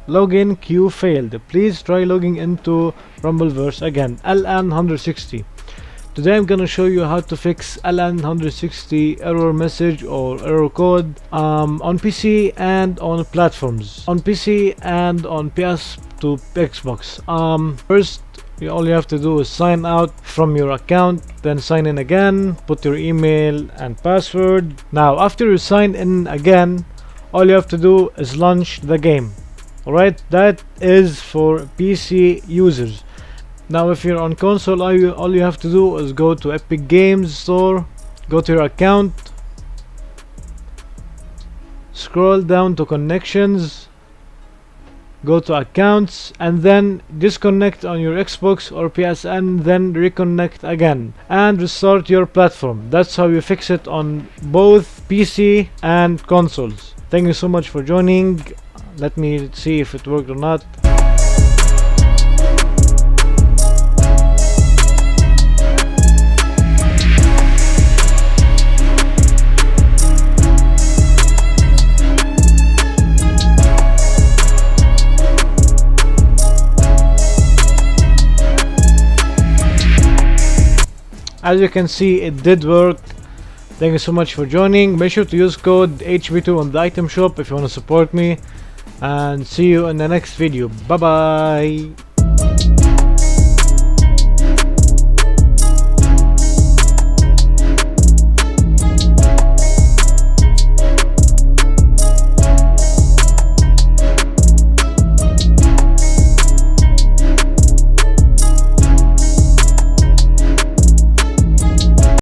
login queue failed. Please try logging into Rumbleverse again. LN-160. Today I'm gonna show you how to fix LN-160 error message or error code on PC and on platforms. On PC and on PS to Xbox. First, all you have to do is sign out from your account, then sign in again, put your email and password. Now after you sign in again, all you have to do is launch the game. Alright, that is for PC users. Now if you're on console, all you have to do is go to Epic Games Store, go to your account, scroll down to connections, go to accounts, and then disconnect on your Xbox or PSN, then reconnect again and restart your platform. That's how you fix it on both PC and consoles. Thank you so much for joining. Let me see if it worked or not. As you can see, it did work. Thank you so much for joining. Make sure to use code HB2 on the item shop if you want to support me, and see you in the next video. Bye bye.